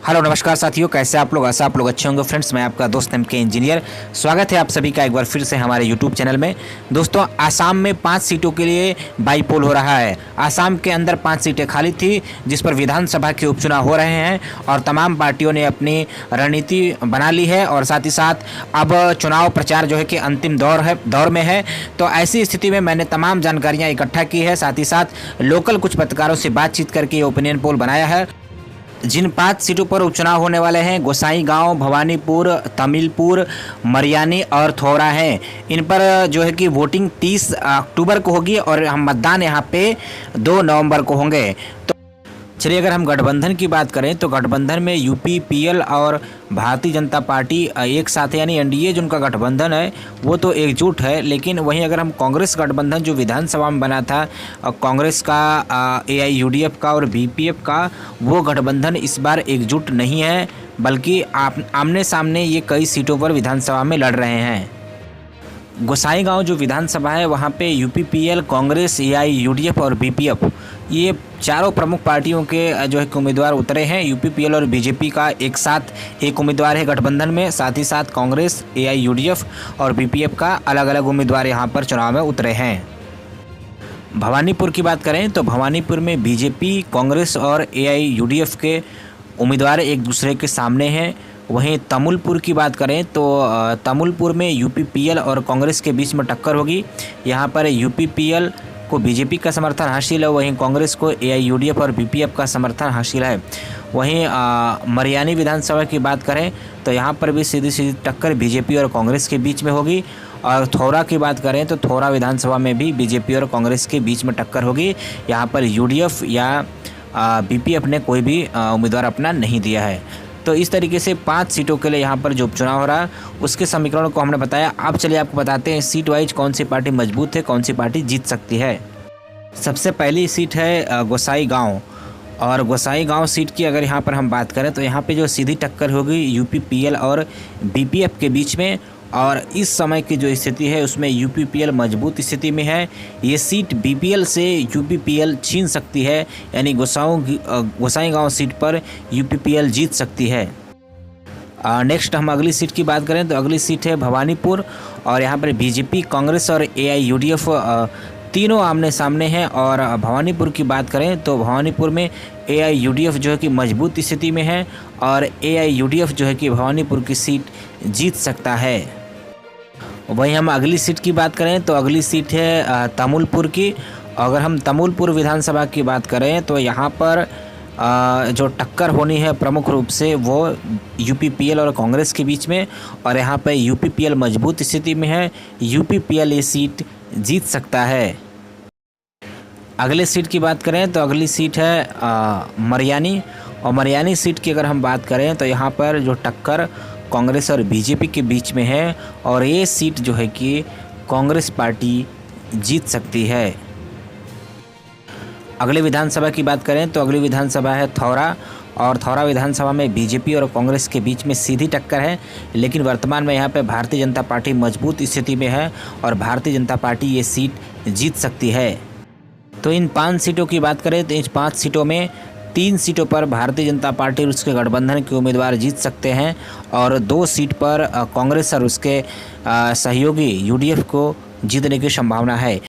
Hello नमस्कार साथियों, कैसे आप लोग? ऐसा आप लोग अच्छे होंगे फ्रेंड्स। मैं आपका दोस्त एमके इंजीनियर। स्वागत है आप सभी का एक बार फिर से हमारे यूट्यूब चैनल में। दोस्तों, आसाम में 5 सीटों के लिए बाईपोल हो रहा है। आसाम के अंदर 5 सीटें खाली थी जिस पर विधानसभा के उपचुनाव हो रहे हैं और तमाम पार्टियों ने अपनी रणनीति बना ली है और साथ ही साथ अब चुनाव प्रचार जो है कि अंतिम दौर में है। तो ऐसी स्थिति में मैंने तमाम जानकारियाँ इकट्ठा की है, साथ ही साथ लोकल कुछ पत्रकारों से बातचीत करके ये ओपिनियन पोल बनाया है। जिन 5 सीटों पर उपचुनाव होने वाले हैं, गोसाईगांव, भवानीपुर, तमिलपुर, मरियानी और थौरा हैं। इन पर जो है कि वोटिंग 30 अक्टूबर को होगी और हम मतदान यहाँ पे 2 नवंबर को होंगे। तो चलिए, अगर हम गठबंधन की बात करें तो गठबंधन में यूपी, पीएल और भारतीय जनता पार्टी एक साथ है, यानी एनडीए जो उनका गठबंधन है वो तो एकजुट है। लेकिन वहीं अगर हम कांग्रेस गठबंधन जो विधानसभा में बना था, कांग्रेस का, एआईयूडीएफ का और बीपीएफ का, वो गठबंधन इस बार एकजुट नहीं है, बल्कि आमने सामने ये कई सीटों पर विधानसभा में लड़ रहे हैं। गोसाईगांव जो विधानसभा है वहाँ पे यूपी, पीएल, कांग्रेस, एआईयूडीएफ और बीपीएफ, ये चारों प्रमुख पार्टियों के जो है उम्मीदवार उतरे हैं। यूपी, पीएल और बीजेपी का एक साथ एक उम्मीदवार है गठबंधन में, साथ ही साथ कांग्रेस, एआईयूडीएफ और बीपीएफ का अलग अलग उम्मीदवार यहाँ पर चुनाव में उतरे हैं। भवानीपुर की बात करें तो भवानीपुर में बीजेपी, कांग्रेस और एआईयूडीएफ के उम्मीदवार एक दूसरे के सामने हैं। वहीं तमुलपुर की बात करें तो तमुलपुर में यूपी, पीएल और कांग्रेस के बीच में टक्कर होगी। यहाँ पर यूपी, पीएल को बीजेपी का समर्थन हासिल है, वहीं कांग्रेस को एआईयूडीएफ और बीपीएफ का समर्थन हासिल है। वहीं मरियानी विधानसभा की बात करें तो यहाँ पर भी सीधी सीधी टक्कर बीजेपी और कांग्रेस के बीच में होगी। और थौरा की बात करें तो थौरा विधानसभा में भी बीजेपी और कांग्रेस के बीच में टक्कर होगी। यहाँ पर यूडीएफ या बीपीएफ ने कोई भी उम्मीदवार अपना नहीं दिया है। तो इस तरीके से 5 सीटों के लिए यहाँ पर जो उपचुनाव हो रहा है उसके समीकरणों को हमने बताया। अब चलिए आपको बताते हैं सीट वाइज कौन सी पार्टी मजबूत है, कौन सी पार्टी जीत सकती है। सबसे पहली सीट है गोसाईगांव, और गोसाईगांव सीट की अगर यहाँ पर हम बात करें तो यहाँ पे जो सीधी टक्कर होगी यूपी, पीएल और बीपीएफ के बीच में। और इस समय की जो स्थिति है उसमें यूपी, पीएल मजबूत स्थिति में है। ये सीट बीपीएल से यूपी, पीएल छीन सकती है, यानी गोसाईगांव सीट पर यूपी, पीएल जीत सकती है। नेक्स्ट हम अगली सीट की बात करें तो अगली सीट है भवानीपुर, और यहाँ पर बीजेपी, कांग्रेस और एआईयूडीएफ तीनों आमने सामने हैं। और भवानीपुर की बात करें तो भवानीपुर में एआईयूडीएफ जो है कि मजबूत स्थिति में है और एआईयूडीएफ जो है कि भवानीपुर की सीट जीत सकता है। वहीं हम अगली सीट की बात करें तो अगली सीट है तमुलपुर की। अगर हम तमुलपुर विधानसभा की बात करें तो यहाँ पर जो टक्कर होनी है प्रमुख रूप से वो यूपी, पीएल और कांग्रेस के बीच में, और यहाँ पर यूपी, पीएल मजबूत स्थिति में है। यूपी, पीएल ये सीट जीत सकता है। अगले सीट की बात करें तो अगली सीट है मरियानी, और मरियानी सीट की अगर हम बात करें तो यहाँ पर जो टक्कर कांग्रेस और बीजेपी के बीच में है, और ये सीट जो है कि कांग्रेस पार्टी जीत सकती है। अगले विधानसभा की बात करें तो अगली विधानसभा है थौरा, और थौरा विधानसभा में बीजेपी और कांग्रेस के बीच में सीधी टक्कर है। लेकिन वर्तमान में यहाँ पे भारतीय जनता पार्टी मजबूत स्थिति में है और भारतीय जनता पार्टी ये सीट जीत सकती है। तो इन 5 सीटों की बात करें तो इन 5 सीटों में 3 सीटों पर भारतीय जनता पार्टी और उसके गठबंधन के उम्मीदवार जीत सकते हैं, और 2 सीट पर कांग्रेस और उसके सहयोगी यूडीएफ को जीतने की संभावना है।